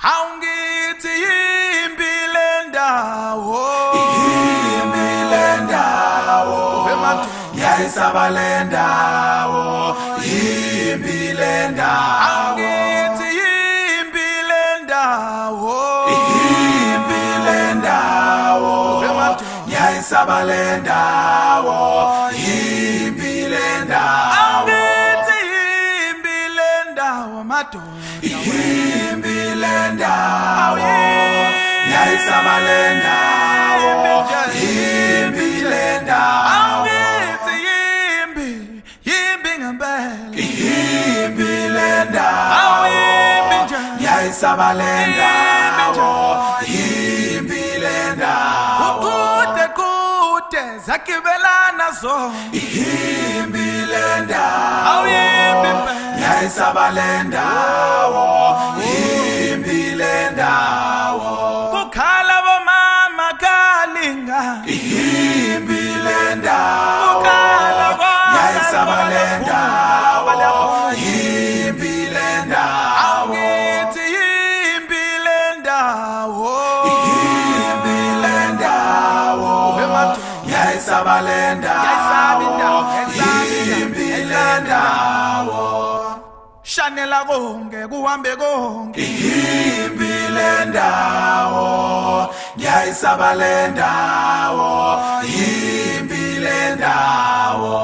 Haungithi yimbi le ndawo, yimbi le ndawo, ngiyayisaba le ndawo, yimbi le ndawo. Haungithi yimbi le ndawo, yimbi le ndawo, ngiyayisaba le ndawo, yimbi le ndawo. Haungithi yimbi le ndawo madoda, yimbi le ndawo, ngiyayisaba le ndawo, yimbi le ndawo. Haungithi yimbi ngempela, yimbi le ndawo, ngiyayisaba le ndawo, yimbi le ndawo. kude zakibelana zona, yimbi le ndawo, yimbi ngiyayisaba le ndawo, yimbi le ndawo. kukhala bomama kalinga, yimbi le ndawo, kukhala ngiyayisaba le ndawo, yimbi le ndawo. Haungithi yimbi le ndawo, yimbi le ndawo, ngiyayisaba le ndawo, yimbi le ndawo. shanela konke kuhambe konke, yimbi le ndawo, ngiyayisaba le ndawo, yimbi le ndawo.